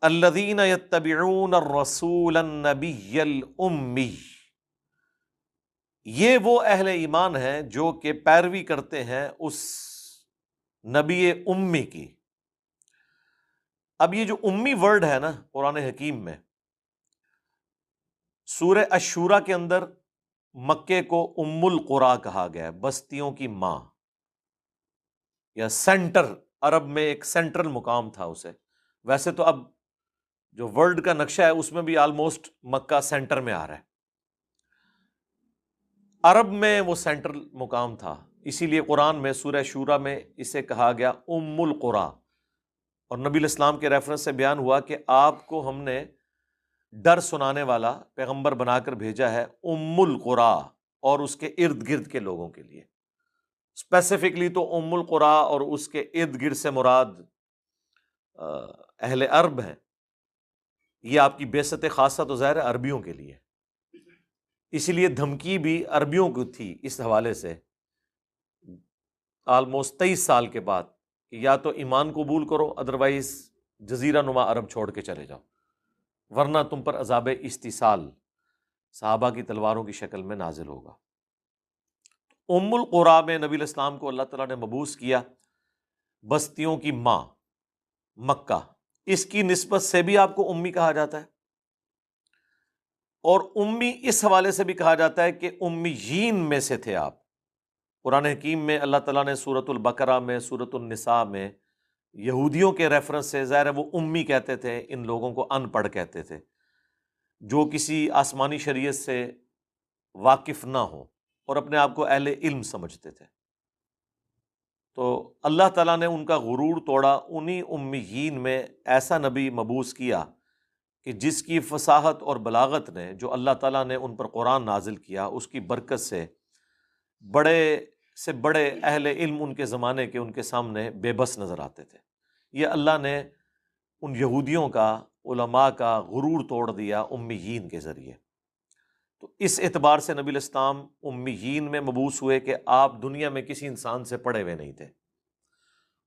الذین یتبعون الرسول النبی الامی، یہ وہ اہل ایمان ہیں جو کہ پیروی کرتے ہیں اس نبی امی کی۔ اب یہ جو امی ورڈ ہے نا قرآن حکیم میں، سورہ الشورى کے اندر مکے کو ام القریٰ کہا گیا ہے، بستیوں کی ماں یا سینٹر، عرب میں ایک سینٹرل مقام تھا اسے۔ ویسے تو اب جو ورلڈ کا نقشہ ہے اس میں بھی آلموسٹ مکہ سینٹر میں آ رہا ہے، عرب میں وہ سینٹرل مقام تھا، اسی لیے قرآن میں سورہ شورى میں اسے کہا گیا ام القریٰ۔ اور نبی الاسلام کے ریفرنس سے بیان ہوا کہ آپ کو ہم نے ڈر سنانے والا پیغمبر بنا کر بھیجا ہے ام القریٰ اور اس کے ارد گرد کے لوگوں کے لیے۔ اسپیسیفکلی تو ام القریٰ اور اس کے ارد گرد سے مراد اہل عرب ہیں، یہ آپ کی بعثت خاصہ تو ظاہر ہے عربیوں کے لیے، اسی لیے دھمکی بھی عربیوں کو تھی اس حوالے سے آلموسٹ 23 سال کے بعد کہ یا تو ایمان قبول کرو، ادروائز جزیرہ نما عرب چھوڑ کے چلے جاؤ، ورنہ تم پر عذاب استیصال صحابہ کی تلواروں کی شکل میں نازل ہوگا۔ ام القریٰ میں نبی الاسلام کو اللہ تعالیٰ نے مبعوث کیا، بستیوں کی ماں، مکہ، اس کی نسبت سے بھی آپ کو امی کہا جاتا ہے، اور امی اس حوالے سے بھی کہا جاتا ہے کہ امیین میں سے تھے آپ۔ قرآن حکیم میں اللہ تعالیٰ نے سورۃ البقرہ میں، سورۃ النساء میں یہودیوں کے ریفرنس سے، ظاہر ہے وہ امی کہتے تھے، ان لوگوں کو ان پڑھ کہتے تھے جو کسی آسمانی شریعت سے واقف نہ ہو اور اپنے آپ کو اہل علم سمجھتے تھے۔ تو اللہ تعالیٰ نے ان کا غرور توڑا، انہی امیین میں ایسا نبی مبعوث کیا کہ جس کی فصاحت اور بلاغت نے، جو اللہ تعالیٰ نے ان پر قرآن نازل کیا، اس کی برکت سے بڑے سے بڑے اہل علم ان کے زمانے کے ان کے سامنے بے بس نظر آتے تھے۔ یہ اللہ نے ان یہودیوں کا، علماء کا غرور توڑ دیا امیین کے ذریعے۔ تو اس اعتبار سے نبی الاسلام امیین میں مبعوث ہوئے کہ آپ دنیا میں کسی انسان سے پڑھے ہوئے نہیں تھے،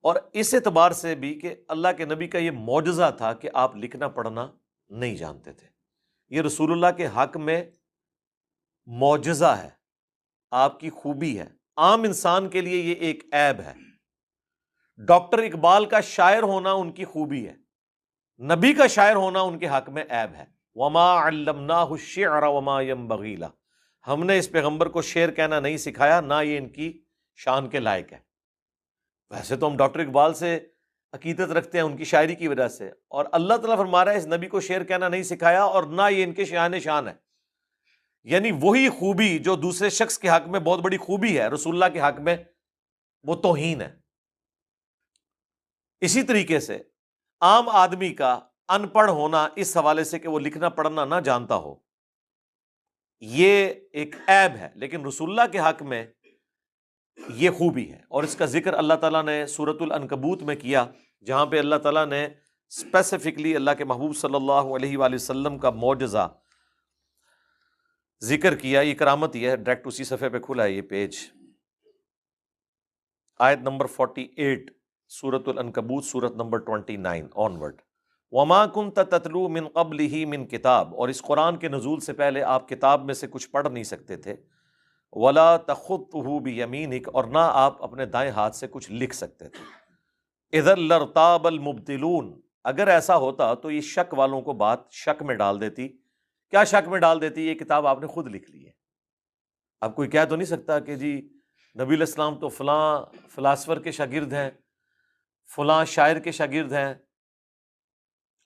اور اس اعتبار سے بھی کہ اللہ کے نبی کا یہ معجزہ تھا کہ آپ لکھنا پڑھنا نہیں جانتے تھے۔ یہ رسول اللہ کے حق میں معجزہ ہے، آپ کی خوبی ہے، عام انسان کے لیے یہ ایک عیب ہے۔ ڈاکٹر اقبال کا شاعر ہونا ان کی خوبی ہے، نبی کا شاعر ہونا ان کے حق میں عیب ہے۔ وما علمناہ الشعر وما ينبغی لہ، ہم نے اس پیغمبر کو شعر کہنا نہیں سکھایا، نہ یہ ان کی شان کے لائق ہے۔ ویسے تو ہم ڈاکٹر اقبال سے عقیدت رکھتے ہیں ان کی شاعری کی وجہ سے، اور اللہ تعالیٰ فرما رہا ہے اس نبی کو شعر کہنا نہیں سکھایا اور نہ یہ ان کے شان ہے۔ یعنی وہی خوبی جو دوسرے شخص کے حق میں بہت بڑی خوبی ہے، رسول اللہ کے حق میں وہ توہین ہے۔ اسی طریقے سے عام آدمی کا ان پڑھ ہونا اس حوالے سے کہ وہ لکھنا پڑھنا نہ جانتا ہو، یہ ایک عیب ہے، لیکن رسول اللہ کے حق میں یہ خوبی ہے، اور اس کا ذکر اللہ تعالیٰ نے سورۃ العنکبوت میں کیا، جہاں پہ اللہ تعالیٰ نے اسپیسیفکلی اللہ کے محبوب صلی اللہ علیہ وآلہ وسلم کا معجزہ ذکر کیا۔ یہ کرامت یہ ہے، ڈائریکٹ اسی صفحے پہ کھلا ہے یہ پیج، آیت نمبر 48، سورۃ العنکبوت، سورۃ نمبر 29 آنورڈ۔ وما كنت تتلو من قبلہ من کتاب، اور اس قرآن کے نزول سے پہلے آپ کتاب میں سے کچھ پڑھ نہیں سکتے تھے۔ ولا تخطہ بیمینک، اور نہ آپ اپنے دائیں ہاتھ سے کچھ لکھ سکتے تھے۔ اذا لارتاب المبطلون، اگر ایسا ہوتا تو یہ شک والوں کو بات شک میں ڈال دیتی۔ کیا شک میں ڈال دیتی؟ یہ کتاب آپ نے خود لکھ لی ہے۔ اب کوئی کہہ تو نہیں سکتا کہ جی نبی علیہ السلام تو فلاں فلاسفر کے شاگرد ہیں، فلاں شاعر کے شاگرد ہیں،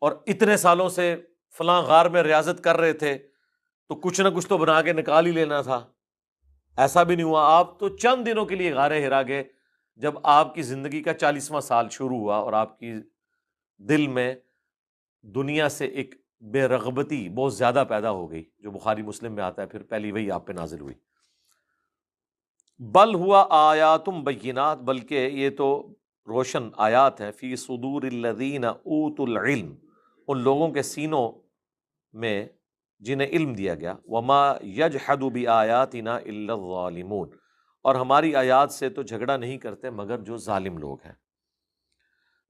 اور اتنے سالوں سے فلاں غار میں ریاضت کر رہے تھے، تو کچھ نہ کچھ تو بنا کے نکال ہی لینا تھا۔ ایسا بھی نہیں ہوا، آپ تو چند دنوں کے لیے غار ہرا گئے جب آپ کی زندگی کا 40واں سال شروع ہوا، اور آپ کی دل میں دنیا سے ایک بے رغبتی بہت زیادہ پیدا ہو گئی، جو بخاری مسلم میں آتا ہے، پھر پہلی وہی آپ پہ نازل ہوئی۔ بل ہوا آیات بینات، بلکہ یہ تو روشن آیات ہیں، فی صدور الذین اوتوا العلم، ان لوگوں کے سینوں میں جنہیں علم دیا گیا۔ وما یجحد بآیاتنا الا الظالمون، اور ہماری آیات سے تو جھگڑا نہیں کرتے مگر جو ظالم لوگ ہیں۔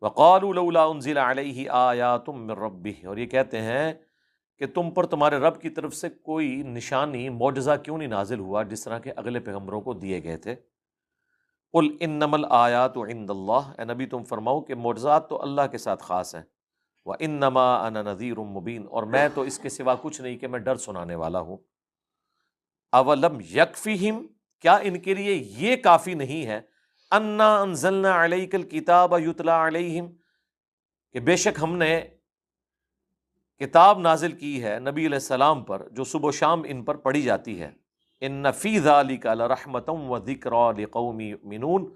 وقالوا لولا انزل علیہ آیات من ربہ، اور یہ کہتے ہیں کہ تم پر تمہارے رب کی طرف سے کوئی نشانی معجزہ کیوں نہیں نازل ہوا جس طرح کے اگلے پیغمبروں کو دیے گئے تھے۔ قل انما الآیات عند اللہ، اے نبی تم فرماؤ کہ معجزات تو اللہ کے ساتھ خاص ہیں، وَإِنَّمَا أَنَا نَذِيرٌ مُبِينٌ، اور میں تو اس کے سوا کچھ نہیں کہ میں ڈر سنانے والا ہوں۔ اولم یکفیہم، کیا ان کے لیے یہ کافی نہیں ہے، انا انزلنا علیک الکتاب یتلا علیہم، کہ بے شک ہم نے کتاب نازل کی ہے نبی علیہ السلام پر جو صبح و شام ان پر پڑھی جاتی ہے۔ ان فی ذلک لرحمۃ وذکری لقوم یؤمنون،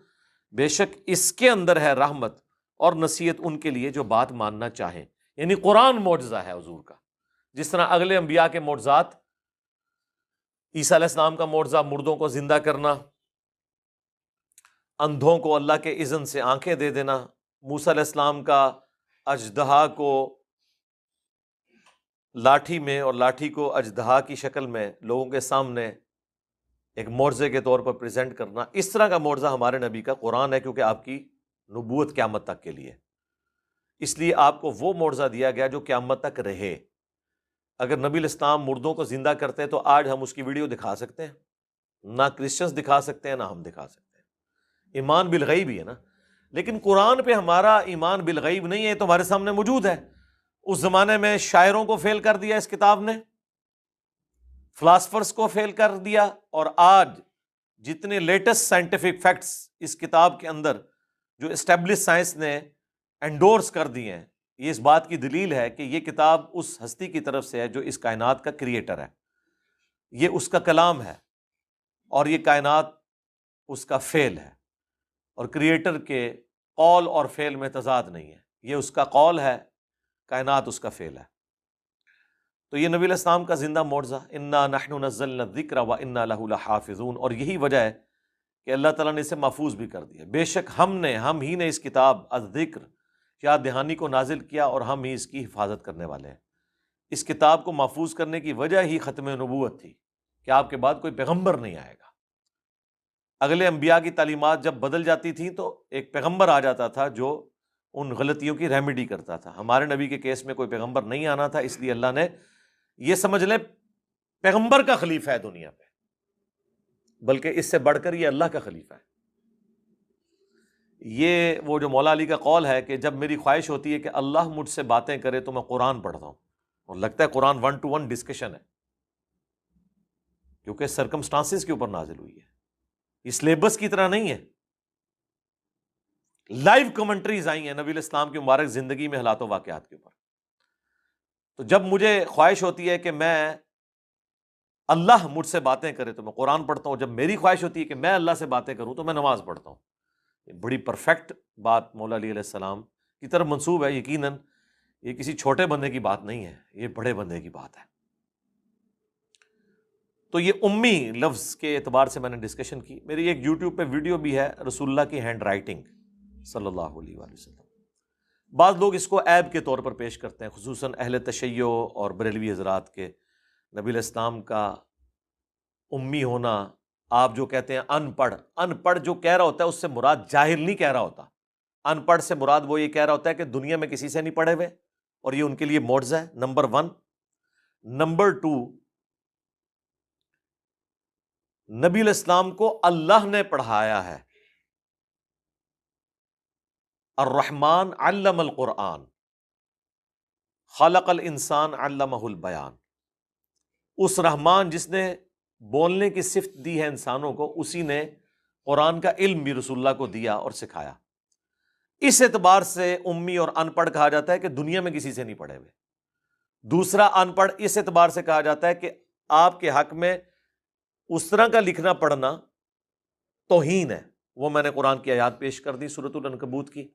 بے شک اس کے اندر ہے رحمت اور نصیحت ان کے لیے جو بات ماننا چاہیں۔ یعنی قرآن معجزہ ہے حضور کا، جس طرح اگلے انبیاء کے معجزات، عیسیٰ علیہ السلام کا معجزہ مردوں کو زندہ کرنا، اندھوں کو اللہ کے اذن سے آنکھیں دے دینا، موسیٰ علیہ السلام کا اژدہا کو لاٹھی میں اور لاٹھی کو اژدہا کی شکل میں لوگوں کے سامنے ایک معجزے کے طور پر پریزنٹ کرنا، اس طرح کا معجزہ ہمارے نبی کا قرآن ہے، کیونکہ آپ کی نبوت قیامت تک کے لیے، اس لیے آپ کو وہ معجزہ دیا گیا جو قیامت تک رہے۔ اگر نبی الاسلام مردوں کو زندہ کرتے تو آج ہم اس کی ویڈیو دکھا سکتے ہیں؟ نہ کرسچنز دکھا سکتے ہیں، نہ ہم دکھا سکتے ہیں۔ ایمان بالغیب ہی ہے نا، لیکن قرآن پہ ہمارا ایمان بالغیب نہیں ہے، تو ہمارے سامنے موجود ہے۔ اس زمانے میں شاعروں کو فیل کر دیا اس کتاب نے، فلاسفرز کو فیل کر دیا، اور آج جتنے لیٹسٹ سائنٹیفک فیکٹس اس کتاب کے اندر جو اسٹیبلش سائنس نے انڈورس کر دیے ہیں، یہ اس بات کی دلیل ہے کہ یہ کتاب اس ہستی کی طرف سے ہے جو اس کائنات کا کریٹر ہے، یہ اس کا کلام ہے، اور یہ کائنات اس کا فعل ہے، اور کریٹر کے قول اور فعل میں تضاد نہیں ہے، یہ اس کا قول ہے، کائنات اس کا فعل ہے۔ تو یہ نبی علیہ السلام کا زندہ معجزہ، انا نحن نزلنا الذکر وانا لہ لحافظون، اور یہی وجہ ہے کہ اللہ تعالیٰ نے اسے محفوظ بھی کر دیا۔ بے شک ہم ہی نے اس کتاب الذکر، یاد دہانی کو نازل کیا، اور ہم ہی اس کی حفاظت کرنے والے ہیں۔ اس کتاب کو محفوظ کرنے کی وجہ ہی ختم نبوت تھی کہ آپ کے بعد کوئی پیغمبر نہیں آئے گا۔ اگلے انبیاء کی تعلیمات جب بدل جاتی تھیں تو ایک پیغمبر آ جاتا تھا جو ان غلطیوں کی ریمیڈی کرتا تھا۔ ہمارے نبی کے کیس میں کوئی پیغمبر نہیں آنا تھا، اس لیے اللہ نے یہ سمجھ لیں پیغمبر کا خلیفہ ہے دنیا پہ، بلکہ اس سے بڑھ کر یہ اللہ کا خلیفہ ہے۔ یہ وہ جو مولا علی کا قول ہے کہ جب میری خواہش ہوتی ہے کہ اللہ مجھ سے باتیں کرے تو میں قرآن پڑھتا ہوں، اور لگتا ہے قرآن 1 to 1 ڈسکشن ہے، کیونکہ سرکمسٹانسز کے اوپر نازل ہوئی ہے، یہ سلیبس کی طرح نہیں ہے، لائیو کمنٹریز آئی ہیں نبی الاسلام کی مبارک زندگی میں حالات و واقعات کے اوپر۔ تو جب مجھے خواہش ہوتی ہے کہ میں اللہ مجھ سے باتیں کرے تو میں قرآن پڑھتا ہوں، جب میری خواہش ہوتی ہے کہ میں اللہ سے باتیں کروں تو میں نماز پڑھتا ہوں۔ یہ بڑی پرفیکٹ بات مولا علی علیہ السلام کی طرف منسوب ہے، یقیناً یہ کسی چھوٹے بندے کی بات نہیں ہے، یہ بڑے بندے کی بات ہے۔ تو یہ امی لفظ کے اعتبار سے میں نے ڈسکشن کی۔ میری ایک یوٹیوب پہ ویڈیو بھی ہے رسول اللہ کی ہینڈ رائٹنگ صلی اللہ علیہ وآلہ وسلم۔ بعض لوگ اس کو عیب کے طور پر پیش کرتے ہیں، خصوصاً اہل تشیع اور بریلوی حضرات کے، نبی علیہ السلام کا امی ہونا۔ آپ جو کہتے ہیں ان پڑھ جو کہہ رہا ہوتا ہے اس سے مراد جاہل نہیں کہہ رہا ہوتا، ان پڑھ سے مراد وہ یہ کہہ رہا ہوتا ہے کہ دنیا میں کسی سے نہیں پڑھے ہوئے، اور یہ ان کے لیے معجزہ ہے، نمبر 1۔ نمبر 2، نبی علیہ السلام کو اللہ نے پڑھایا ہے۔ الرحمن علم القرآن، خلق الانسان علمہ البیان، اس رحمان جس نے بولنے کی صفت دی ہے انسانوں کو، اسی نے قرآن کا علم بھی رسول اللہ کو دیا اور سکھایا۔ اس اعتبار سے امی اور ان پڑھ کہا جاتا ہے کہ دنیا میں کسی سے نہیں پڑھے ہوئے۔ دوسرا، ان پڑھ اس اعتبار سے کہا جاتا ہے کہ آپ کے حق میں اس طرح کا لکھنا پڑھنا توہین ہے۔ وہ میں نے قرآن کی آیات پیش کر دی سورۃ العنکبوت کی۔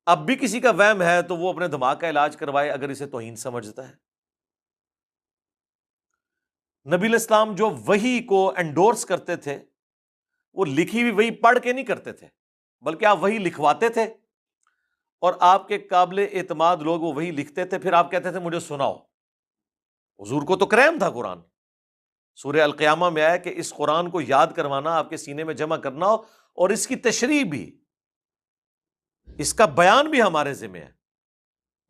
اب بھی کسی کا وہم ہے تو وہ اپنے دماغ کا علاج کروائے اگر اسے توہین سمجھتا ہے۔ نبی علیہ السلام جو وحی کو انڈورس کرتے تھے، وہ لکھی ہوئی وحی پڑھ کے نہیں کرتے تھے، بلکہ آپ وحی لکھواتے تھے، اور آپ کے قابل اعتماد لوگ وہ وحی لکھتے تھے، پھر آپ کہتے تھے مجھے سناؤ۔ حضور کو تو کریم تھا قرآن۔ سورہ القیامہ میں آیا کہ اس قرآن کو یاد کروانا، آپ کے سینے میں جمع کرنا، اور اس کی تشریح بھی اس کا بیان بھی ہمارے ذمہ ہے.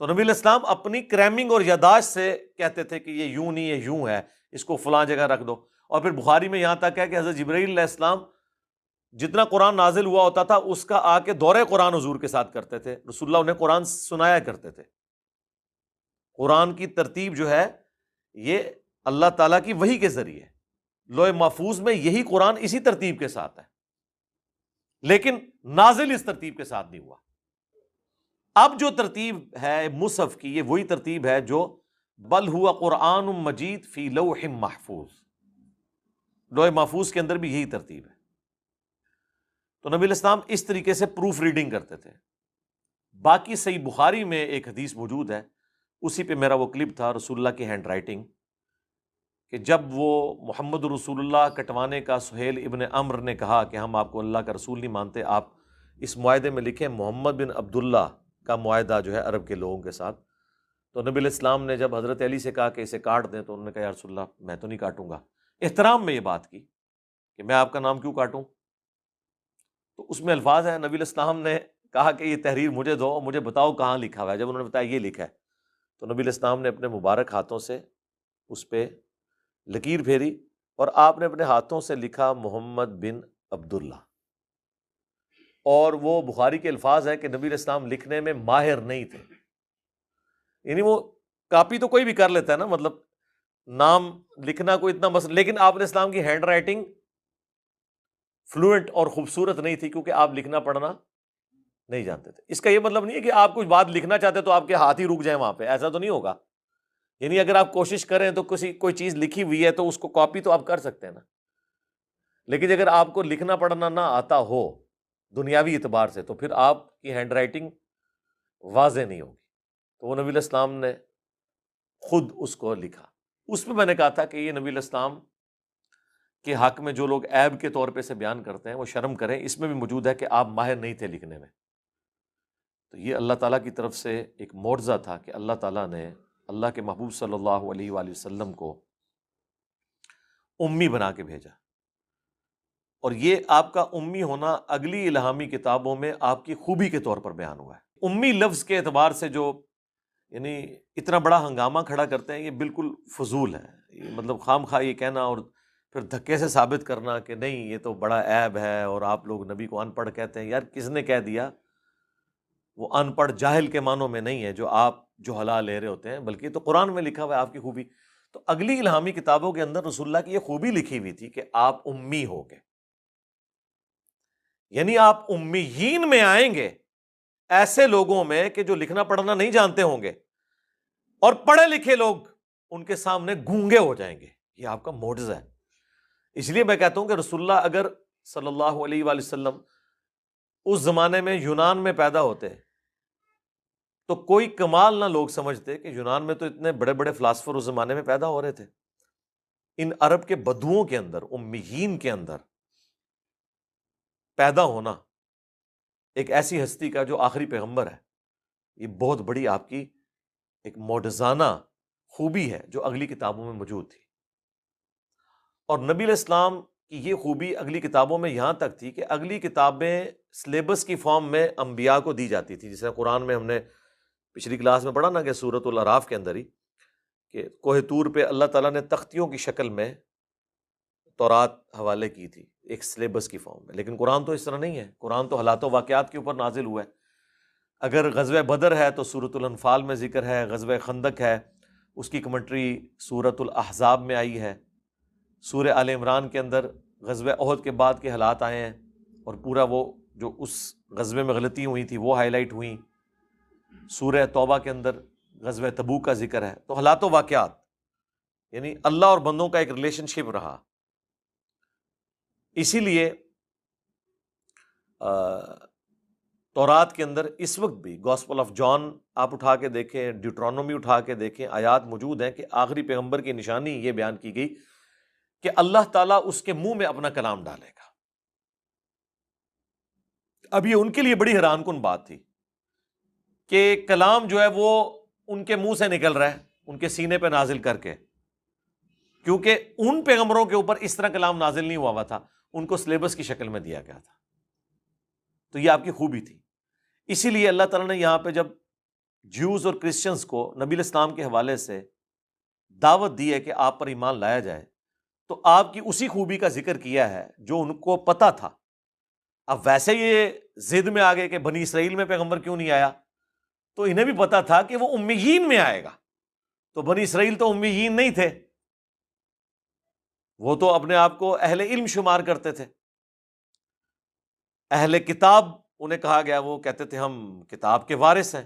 تو نبی علیہ السلام اپنی کریمنگ اور یاداشت سے کہتے تھے کہ یہ یوں نہیں، یہ یوں ہے، اس کو فلاں جگہ رکھ دو. اور پھر بخاری میں یہاں تک ہے کہ حضرت جبرائیل علیہ السلام جتنا قرآن نازل ہوا ہوتا تھا اس کا آ کے دورہ قرآن حضور کے ساتھ کرتے تھے، رسول اللہ انہیں قرآن سنایا کرتے تھے. قرآن کی ترتیب جو ہے یہ اللہ تعالیٰ کی وحی کے ذریعے، لوح محفوظ میں یہی قرآن اسی ترتیب کے ساتھ ہے، لیکن نازل اس ترتیب کے ساتھ نہیں ہوا. اب جو ترتیب ہے مصحف کی، یہ وہی ترتیب ہے جو بل ہوا قرآن مجید فی لوح محفوظ، لوح محفوظ کے اندر بھی یہی ترتیب ہے. تو نبی علیہ السلام اس طریقے سے پروف ریڈنگ کرتے تھے. باقی صحیح بخاری میں ایک حدیث موجود ہے، اسی پہ میرا وہ کلپ تھا، رسول اللہ کی ہینڈ رائٹنگ، کہ جب وہ محمد رسول اللہ کٹوانے کا سہیل ابن عمر نے کہا کہ ہم آپ کو اللہ کا رسول نہیں مانتے، آپ اس معاہدے میں لکھیں محمد بن عبداللہ کا معاہدہ جو ہے عرب کے لوگوں کے ساتھ. تو نبی علیہ السلام نے جب حضرت علی سے کہا کہ اسے کاٹ دیں، تو انہوں نے کہا یا رسول اللہ میں تو نہیں کاٹوں گا. احترام میں یہ بات کی کہ میں آپ کا نام کیوں کاٹوں. تو اس میں الفاظ ہیں، نبی علیہ السلام نے کہا کہ یہ تحریر مجھے دو، مجھے بتاؤ کہاں لکھا ہوا ہے. جب انہوں نے بتایا یہ لکھا ہے، تو نبی علیہ السلام نے اپنے مبارک ہاتھوں سے اس پہ لکیر پھیری اور آپ نے اپنے ہاتھوں سے لکھا محمد بن عبداللہ. اور وہ بخاری کے الفاظ ہے کہ نبی علیہ السلام لکھنے میں ماہر نہیں تھے، یعنی وہ کاپی تو کوئی بھی کر لیتا ہے نا، مطلب نام لکھنا کوئی اتنا مسئلہ، لیکن آپ علیہ السلام کی ہینڈ رائٹنگ فلوئنٹ اور خوبصورت نہیں تھی، کیونکہ آپ لکھنا پڑھنا نہیں جانتے تھے. اس کا یہ مطلب نہیں ہے کہ آپ کچھ بات لکھنا چاہتے تو آپ کے ہاتھ ہی رک جائیں وہاں پہ، ایسا تو نہیں ہوگا. یعنی اگر آپ کوشش کریں تو کوئی چیز لکھی ہوئی ہے تو اس کو کاپی تو آپ کر سکتے ہیں نا، لیکن اگر آپ کو لکھنا پڑھنا نہ آتا ہو دنیاوی اعتبار سے، تو پھر آپ کی ہینڈ رائٹنگ واضح نہیں ہوگی. تو وہ نبی علیہ السلام نے خود اس کو لکھا. اس میں میں نے کہا تھا کہ یہ نبی علیہ السلام کے حق میں جو لوگ عیب کے طور پہ سے بیان کرتے ہیں وہ شرم کریں. اس میں بھی موجود ہے کہ آپ ماہر نہیں تھے لکھنے میں. تو یہ اللہ تعالیٰ کی طرف سے ایک معجزہ تھا کہ اللہ تعالیٰ نے اللہ کے محبوب صلی اللہ علیہ وآلہ وسلم کو امی بنا کے بھیجا. اور یہ آپ کا امی ہونا اگلی الہامی کتابوں میں آپ کی خوبی کے طور پر بیان ہوا ہے. امی لفظ کے اعتبار سے جو یعنی اتنا بڑا ہنگامہ کھڑا کرتے ہیں، یہ بالکل فضول ہے. یہ مطلب خام خواہ یہ کہنا اور پھر دھکے سے ثابت کرنا کہ نہیں یہ تو بڑا عیب ہے اور آپ لوگ نبی کو ان پڑھ کہتے ہیں. یار کس نے کہہ دیا؟ وہ ان پڑھ جاہل کے معنوں میں نہیں ہے جو آپ جو حلال لے رہے ہوتے ہیں، بلکہ تو قرآن میں لکھا ہوا ہے آپ کی خوبی. تو اگلی الہامی کتابوں کے اندر رسول اللہ کی یہ خوبی لکھی ہوئی تھی کہ آپ امی ہو گے، یعنی آپ امیین میں آئیں گے، ایسے لوگوں میں کہ جو لکھنا پڑھنا نہیں جانتے ہوں گے، اور پڑھے لکھے لوگ ان کے سامنے گونگے ہو جائیں گے. یہ آپ کا معجزہ ہے. اس لیے میں کہتا ہوں کہ رسول اللہ اگر صلی اللہ علیہ وآلہ وسلم اس زمانے میں یونان میں پیدا ہوتے تو کوئی کمال نہ لوگ سمجھتے کہ یونان میں تو اتنے بڑے بڑے فلاسفر اس زمانے میں پیدا ہو رہے تھے. ان عرب کے بدوؤں کے اندر، امیین کے اندر پیدا ہونا ایک ایسی ہستی کا جو آخری پیغمبر ہے، یہ بہت بڑی آپ کی ایک معجزانہ خوبی ہے جو اگلی کتابوں میں موجود تھی. اور نبی علیہ السلام کی یہ خوبی اگلی کتابوں میں یہاں تک تھی کہ اگلی کتابیں سلیبس کی فارم میں انبیاء کو دی جاتی تھی. جیسے قرآن میں ہم نے پچھلی کلاس میں پڑھا نا کہ سورۃ الاعراف کے اندر ہی کہ کوہ طور پہ اللہ تعالیٰ نے تختیوں کی شکل میں تورات حوالے کی تھی ایک سلیبس کی فارم میں. لیکن قرآن تو اس طرح نہیں ہے. قرآن تو حالات و واقعات کے اوپر نازل ہوا ہے. اگر غزوہ بدر ہے تو سورۃ الانفال میں ذکر ہے، غزوہ خندق ہے اس کی کمنٹری سورۃ الاحزاب میں آئی ہے، سورہ آل عمران کے اندر غزوہ احد کے بعد کے حالات آئے ہیں اور پورا وہ جو اس غزوے میں غلطی ہوئی تھی وہ ہائی لائٹ ہوئیں. سورہ توبہ کے اندر غزوہ تبوک کا ذکر ہے. تو حالات و واقعات یعنی اللہ اور بندوں کا ایک ریلیشن شپ رہا. اسی لیے تورات کے اندر اس وقت بھی گاسپل آف جان آپ اٹھا کے دیکھیں، ڈیوٹرانومی اٹھا کے دیکھیں، آیات موجود ہیں کہ آخری پیغمبر کی نشانی یہ بیان کی گئی کہ اللہ تعالیٰ اس کے منہ میں اپنا کلام ڈالے گا. اب یہ ان کے لیے بڑی حیران کن بات تھی کہ کلام جو ہے وہ ان کے منہ سے نکل رہا ہے ان کے سینے پہ نازل کر کے، کیونکہ ان پیغمبروں کے اوپر اس طرح کلام نازل نہیں ہوا تھا، ان کو سلیبس کی شکل میں دیا گیا تھا. تو یہ آپ کی خوبی تھی. اسی لیے اللہ تعالیٰ نے یہاں پہ جب جیوز اور کرسچنز کو نبی علیہ السلام کے حوالے سے دعوت دی ہے کہ آپ پر ایمان لایا جائے، تو آپ کی اسی خوبی کا ذکر کیا ہے جو ان کو پتا تھا۔ اب ویسے یہ ضد میں آگے کہ بنی اسرائیل میں پیغمبر کیوں نہیں آیا، تو انہیں بھی پتا تھا کہ وہ امیین میں آئے گا، تو بنی اسرائیل تو امیین نہیں تھے، وہ تو اپنے آپ کو اہل علم شمار کرتے تھے، اہل کتاب انہیں کہا گیا، وہ کہتے تھے ہم کتاب کے وارث ہیں۔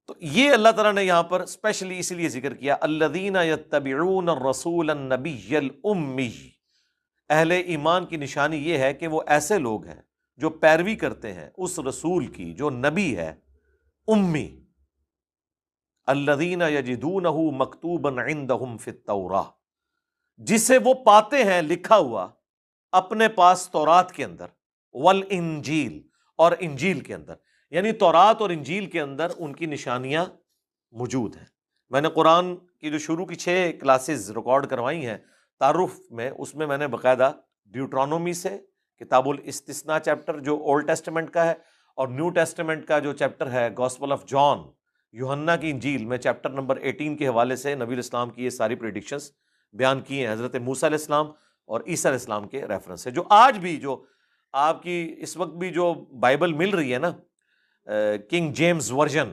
تو یہ اللہ تعالیٰ نے یہاں پر اسپیشلی اسی لیے ذکر کیا، الذین یتبعون الرسول النبی الامی، اہل ایمان کی نشانی یہ ہے کہ وہ ایسے لوگ ہیں جو پیروی کرتے ہیں اس رسول کی جو نبی ہے، امی، الذین یجدونہ مکتوبا عندہم فی التوراہ، جسے وہ پاتے ہیں لکھا ہوا اپنے پاس تورات کے اندر، والانجیل، اور انجیل کے اندر، یعنی تورات اور انجیل کے اندر ان کی نشانیاں موجود ہیں۔ میں نے قرآن کی جو شروع کی 6 کلاسز ریکارڈ کروائی ہیں تعارف میں، اس میں میں نے باقاعدہ ڈیوٹرانومی سے کتاب الاستثناء چیپٹر جو اولڈ ٹیسٹمنٹ کا ہے، اور نیو ٹیسٹمنٹ کا جو چیپٹر ہے گاسپل آف جان، یوحنا کی انجیل میں چیپٹر نمبر 18 کے حوالے سے نبی علیہ السلام کی یہ ساری پریڈکشنز بیان کی ہیں، حضرت موسیٰ علیہ السلام اور عیسیٰ علیہ السلام کے ریفرنس سے، جو آج بھی جو آپ کی اس وقت بھی جو بائبل مل رہی ہے نا، کنگ جیمز ورژن،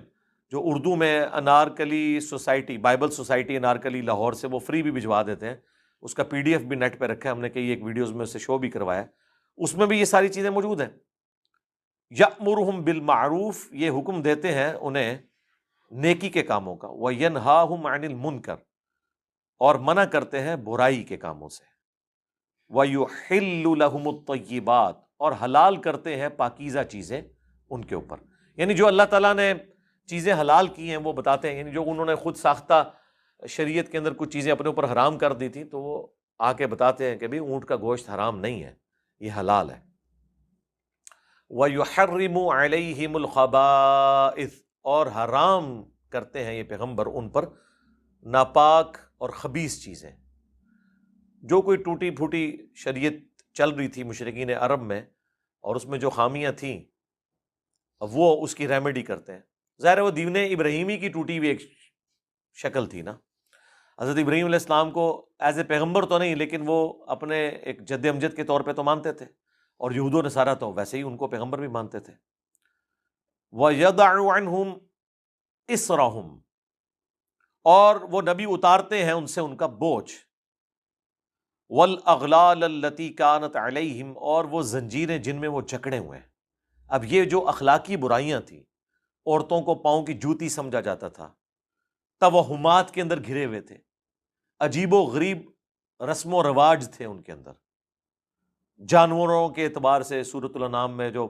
جو اردو میں Anarkali society, Bible society Anarkali Lahore سے وہ فری بھی بھجوا دیتے ہیں، اس کا PDF بھی نیٹ پہ رکھا ہے، ہم نے کئی ایک ویڈیوز میں اسے شو بھی کروایا، اس میں بھی یہ ساری چیزیں موجود ہیں۔ یأمرہم بالمعروف، یہ حکم دیتے ہیں انہیں نیکی کے کاموں کا، وینہاہم عن المنکر، اور منع کرتے ہیں برائی کے کاموں سے، ویحل لہم الطیبات، اور حلال کرتے ہیں پاکیزہ چیزیں ان کے اوپر، یعنی جو اللہ تعالیٰ نے چیزیں حلال کی ہیں وہ بتاتے ہیں، یعنی جو انہوں نے خود ساختہ شریعت کے اندر کچھ چیزیں اپنے اوپر حرام کر دی تھی تو وہ آ کے بتاتے ہیں کہ بھئی اونٹ کا گوشت حرام نہیں ہے، یہ حلال ہے۔ وَيُحَرِّمُ عَلَيْهِمُ الْخَبَائِثَ، اور حرام کرتے ہیں یہ پیغمبر ان پر ناپاک اور خبیث چیزیں، جو کوئی ٹوٹی پھوٹی شریعت چل رہی تھی مشرکین عرب میں، اور اس میں جو خامیاں تھیں اب وہ اس کی ریمیڈی کرتے ہیں۔ ظاہر ہے وہ دین ابراہیمی کی ٹوٹی ہوئی ایک شکل تھی نا، حضرت ابراہیم علیہ السلام کو ایز اے پیغمبر تو نہیں لیکن وہ اپنے ایک جد امجد کے طور پہ تو مانتے تھے، اور یہود و نصارہ تو ویسے ہی ان کو پیغمبر بھی مانتے تھے۔ وَيَضَعُ عَنْهُمْ إِصْرَهُمْ، اور وہ نبی اتارتے ہیں ان سے ان کا بوجھ، وَالْأَغْلَالَ الَّتِي كَانَتْ عَلَيْهِمْ، اور وہ زنجیریں جن میں وہ جکڑے ہوئے ہیں۔ اب یہ جو اخلاقی برائیاں تھیں، عورتوں کو پاؤں کی جوتی سمجھا جاتا تھا، توہمات کے اندر گھرے ہوئے تھے، عجیب و غریب رسم و رواج تھے ان کے اندر، جانوروں کے اعتبار سے سورۃ الانعام میں جو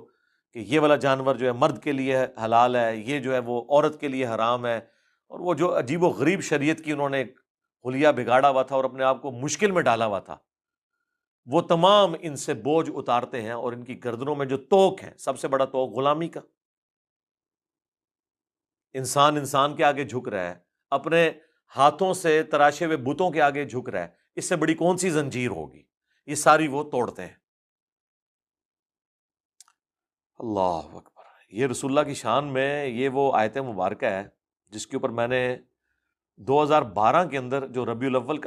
کہ یہ والا جانور جو ہے مرد کے لیے حلال ہے، یہ جو ہے وہ عورت کے لیے حرام ہے، اور وہ جو عجیب و غریب شریعت کی انہوں نے ایک حلیہ بگاڑا ہوا تھا اور اپنے آپ کو مشکل میں ڈالا ہوا تھا، وہ تمام ان سے بوجھ اتارتے ہیں، اور ان کی گردنوں میں جو توق ہے، سب سے بڑا توق غلامی کا، انسان کے آگے جھک رہا ہے، اپنے ہاتھوں سے تراشے ہوئے بتوں کے آگے جھک رہا ہے، اس سے بڑی کون سی زنجیر ہوگی، یہ ساری وہ توڑتے ہیں۔ اللہ اکبر، یہ رسول اللہ کی شان میں یہ وہ آیت مبارکہ ہے جس کے اوپر میں نے 2012 کے اندر جو ربیع الاول کا